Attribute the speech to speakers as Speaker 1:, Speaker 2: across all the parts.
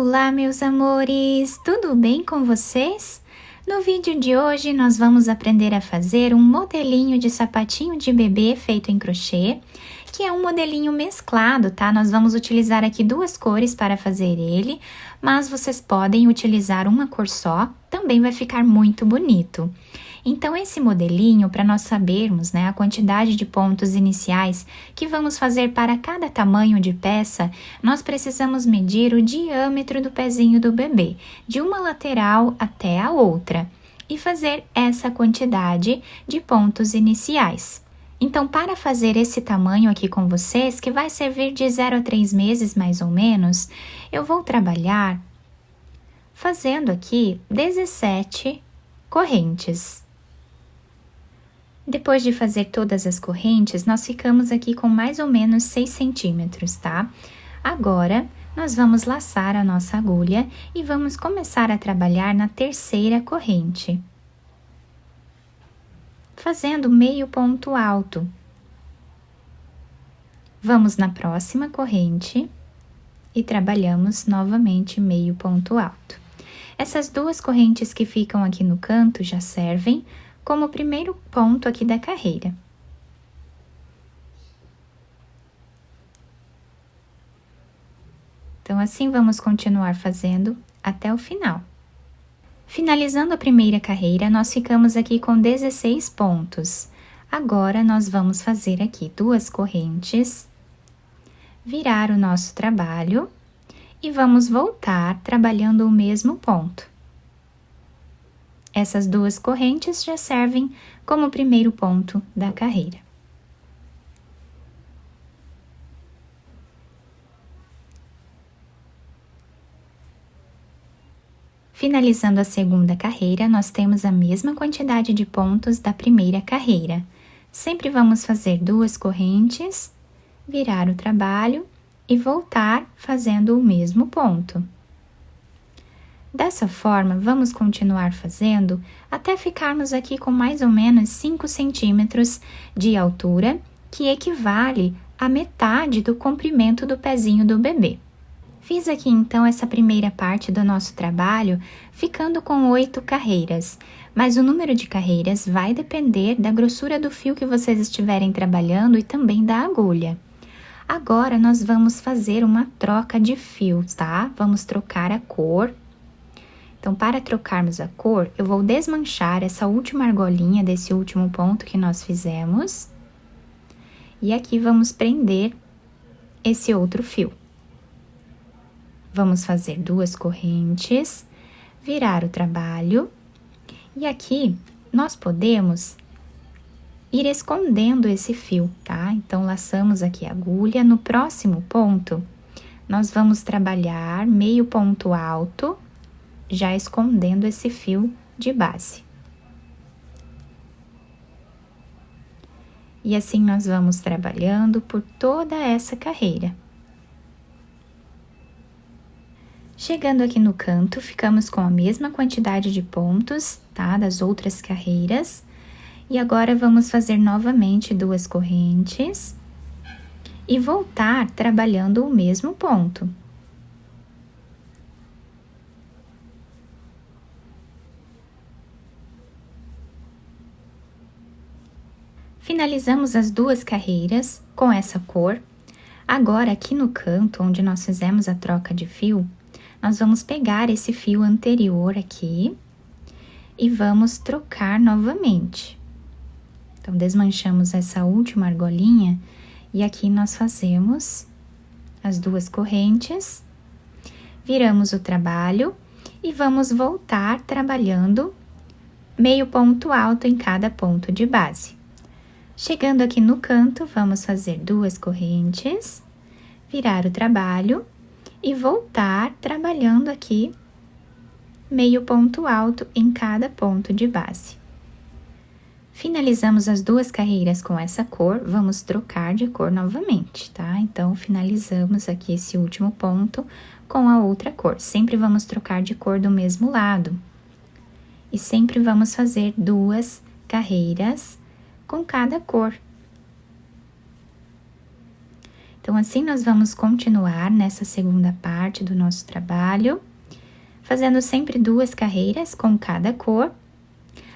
Speaker 1: Olá, meus amores! Tudo bem com vocês? No vídeo de hoje, nós vamos aprender a fazer um modelinho de sapatinho de bebê feito em crochê, que é um modelinho mesclado, tá? Nós vamos utilizar aqui duas cores para fazer ele, mas vocês podem utilizar uma cor só, também vai ficar muito bonito. Então, esse modelinho, para nós sabermos, né, a quantidade de pontos iniciais que vamos fazer para cada tamanho de peça, nós precisamos medir o diâmetro do pezinho do bebê, de uma lateral até a outra, e fazer essa quantidade de pontos iniciais. Então, para fazer esse tamanho aqui com vocês, que vai servir de 0 a 3 meses mais ou menos, eu vou trabalhar fazendo aqui 17 correntes. Depois de fazer todas as correntes, nós ficamos aqui com mais ou menos 6 centímetros, tá? Agora, nós vamos laçar a nossa agulha e vamos começar a trabalhar na terceira corrente, fazendo meio ponto alto. Vamos na próxima corrente e trabalhamos novamente meio ponto alto. Essas duas correntes que ficam aqui no canto já servem como o primeiro ponto aqui da carreira. Então, assim vamos continuar fazendo até o final. Finalizando a primeira carreira, nós ficamos aqui com 16 pontos. Agora, nós vamos fazer aqui duas correntes, virar o nosso trabalho e vamos voltar trabalhando o mesmo ponto. Essas duas correntes já servem como o primeiro ponto da carreira. Finalizando a segunda carreira, nós temos a mesma quantidade de pontos da primeira carreira. Sempre vamos fazer duas correntes, virar o trabalho e voltar fazendo o mesmo ponto. Dessa forma, vamos continuar fazendo até ficarmos aqui com mais ou menos 5 centímetros de altura, que equivale à metade do comprimento do pezinho do bebê. Fiz aqui então essa primeira parte do nosso trabalho, ficando com 8 carreiras, mas o número de carreiras vai depender da grossura do fio que vocês estiverem trabalhando e também da agulha. Agora, nós vamos fazer uma troca de fios, tá? Vamos trocar a cor. Então, para trocarmos a cor, eu vou desmanchar essa última argolinha desse último ponto que nós fizemos. E aqui vamos prender esse outro fio. Vamos fazer duas correntes, virar o trabalho. E aqui, nós podemos ir escondendo esse fio, tá? Então, laçamos aqui a agulha. No próximo ponto, nós vamos trabalhar meio ponto alto, já escondendo esse fio de base. E assim nós vamos trabalhando por toda essa carreira. Chegando aqui no canto, ficamos com a mesma quantidade de pontos, tá? Das outras carreiras. E agora vamos fazer novamente duas correntes e voltar trabalhando o mesmo ponto. Finalizamos as duas carreiras com essa cor. Agora, aqui no canto, onde nós fizemos a troca de fio, nós vamos pegar esse fio anterior aqui e vamos trocar novamente. Então, desmanchamos essa última argolinha e aqui nós fazemos as duas correntes, viramos o trabalho e vamos voltar trabalhando meio ponto alto em cada ponto de base. Chegando aqui no canto, vamos fazer duas correntes, virar o trabalho e voltar trabalhando aqui meio ponto alto em cada ponto de base. Finalizamos as duas carreiras com essa cor, vamos trocar de cor novamente, tá? Então, finalizamos aqui esse último ponto com a outra cor. Sempre vamos trocar de cor do mesmo lado. E sempre vamos fazer duas carreiras com cada cor. Então, assim nós vamos continuar nessa segunda parte do nosso trabalho, fazendo sempre 2 carreiras com cada cor,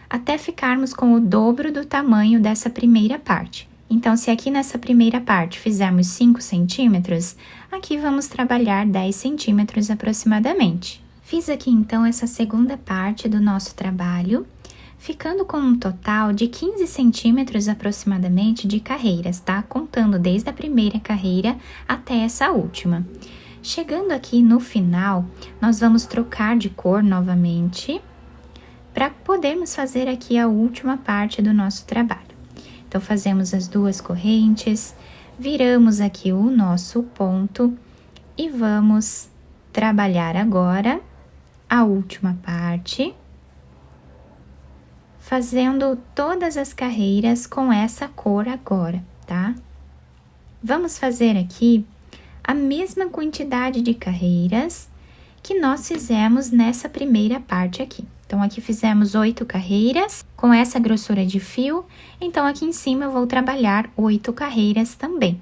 Speaker 1: até ficarmos com o dobro do tamanho dessa primeira parte. Então, se aqui nessa primeira parte fizermos 5 centímetros, aqui vamos trabalhar 10 centímetros aproximadamente. Fiz aqui então essa segunda parte do nosso trabalho, ficando com um total de 15 centímetros aproximadamente de carreiras, tá? Contando desde a primeira carreira até essa última. Chegando aqui no final, nós vamos trocar de cor novamente, para podermos fazer aqui a última parte do nosso trabalho. Então, fazemos as 2 correntes, viramos aqui o nosso ponto e vamos trabalhar agora a última parte, fazendo todas as carreiras com essa cor agora, tá? Vamos fazer aqui a mesma quantidade de carreiras que nós fizemos nessa primeira parte aqui. Então, aqui fizemos 8 carreiras com essa grossura de fio, então aqui em cima eu vou trabalhar 8 carreiras também.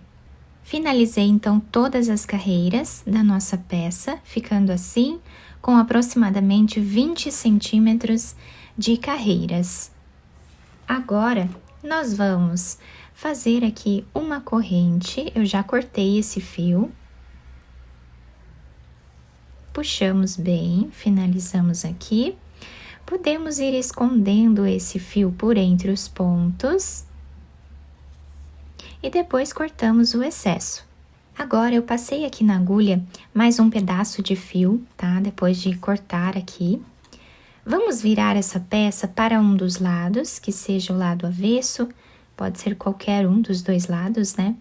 Speaker 1: Finalizei então todas as carreiras da nossa peça, ficando assim, com aproximadamente 20 centímetros de carreiras. Agora, nós vamos fazer aqui uma corrente, eu já cortei esse fio. Puxamos bem, finalizamos aqui. Podemos ir escondendo esse fio por entre os pontos e depois cortamos o excesso. Agora, eu passei aqui na agulha mais um pedaço de fio, tá? Depois de cortar aqui. Vamos virar essa peça para um dos lados, que seja o lado avesso, pode ser qualquer um dos 2 lados, né?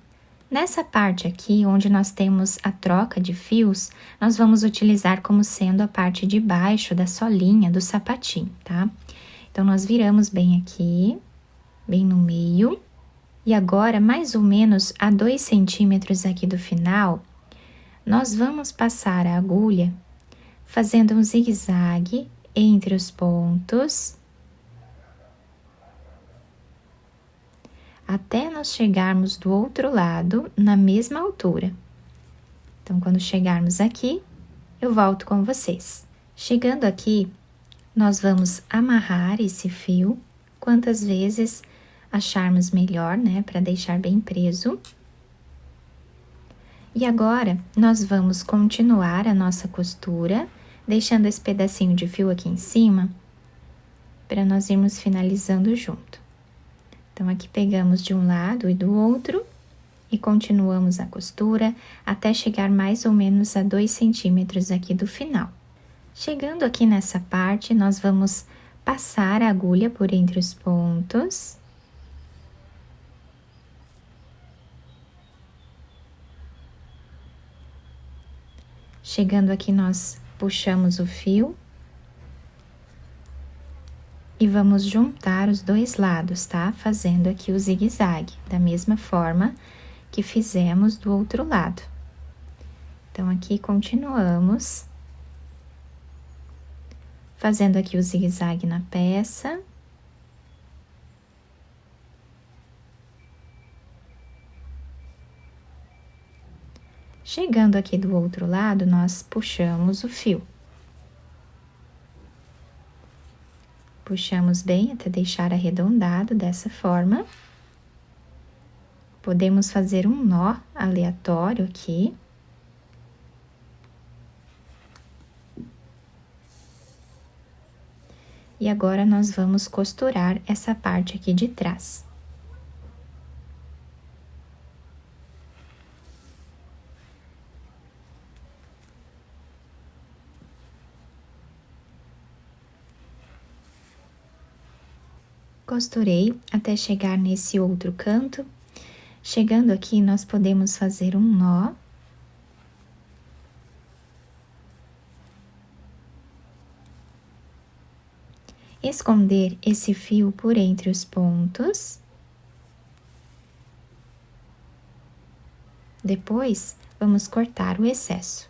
Speaker 1: Nessa parte aqui, onde nós temos a troca de fios, nós vamos utilizar como sendo a parte de baixo da solinha do sapatinho, tá? Então, nós viramos bem aqui, bem no meio. E agora, mais ou menos a 2 centímetros aqui do final, nós vamos passar a agulha fazendo um zigue-zague entre os pontos, até nós chegarmos do outro lado, na mesma altura. Então, quando chegarmos aqui, eu volto com vocês. Chegando aqui, nós vamos amarrar esse fio quantas vezes acharmos melhor, né, para deixar bem preso. E agora, nós vamos continuar a nossa costura, deixando esse pedacinho de fio aqui em cima, para nós irmos finalizando junto. Então, aqui pegamos de um lado e do outro e continuamos a costura até chegar mais ou menos a 2 centímetros aqui do final. Chegando aqui nessa parte, nós vamos passar a agulha por entre os pontos. Chegando aqui, nós puxamos o fio. E vamos juntar os 2 lados, tá? Fazendo aqui o zigue-zague, da mesma forma que fizemos do outro lado. Então, aqui continuamos fazendo aqui o zigue-zague na peça. Chegando aqui do outro lado, nós puxamos o fio. Puxamos bem até deixar arredondado dessa forma. Podemos fazer um nó aleatório aqui. E agora, nós vamos costurar essa parte aqui de trás. Costurei até chegar nesse outro canto. Chegando aqui, nós podemos fazer um nó. Esconder esse fio por entre os pontos. Depois, vamos cortar o excesso.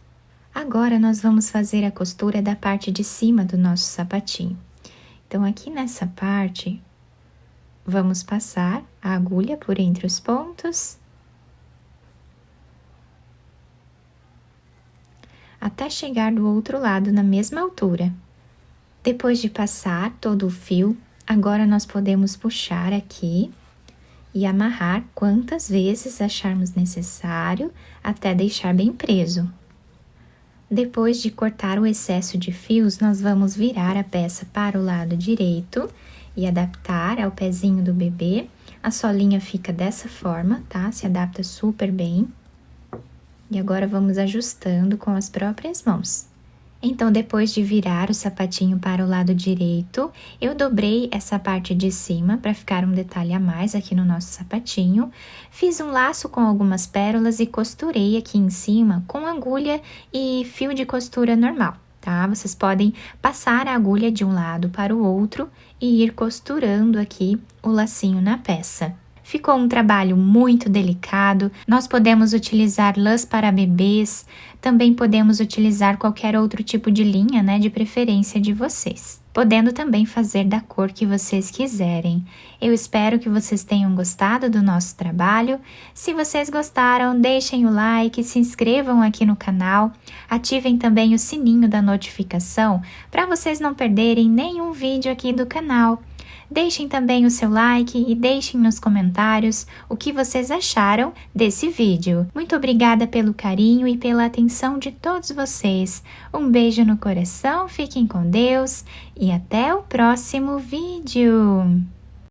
Speaker 1: Agora, nós vamos fazer a costura da parte de cima do nosso sapatinho. Então, aqui nessa parte, vamos passar a agulha por entre os pontos. até chegar do outro lado na mesma altura. Depois de passar todo o fio, agora nós podemos puxar aqui e amarrar quantas vezes acharmos necessário até deixar bem preso. Depois de cortar o excesso de fios, nós vamos virar a peça para o lado direito e adaptar ao pezinho do bebê. A solinha fica dessa forma, tá? Se adapta super bem. E agora vamos ajustando com as próprias mãos. Então, depois de virar o sapatinho para o lado direito, eu dobrei essa parte de cima para ficar um detalhe a mais aqui no nosso sapatinho. Fiz um laço com algumas pérolas e costurei aqui em cima com agulha e fio de costura normal, tá? Vocês podem passar a agulha de um lado para o outro e ir costurando aqui o lacinho na peça. Ficou um trabalho muito delicado. Nós podemos utilizar lãs para bebês, também podemos utilizar qualquer outro tipo de linha, né, de preferência de vocês, podendo também fazer da cor que vocês quiserem. Eu espero que vocês tenham gostado do nosso trabalho. Se vocês gostaram, deixem o like, se inscrevam aqui no canal, ativem também o sininho da notificação para vocês não perderem nenhum vídeo aqui do canal. Deixem também o seu like e deixem nos comentários o que vocês acharam desse vídeo. Muito obrigada pelo carinho e pela atenção de todos vocês. Um beijo no coração, fiquem com Deus e até o próximo vídeo!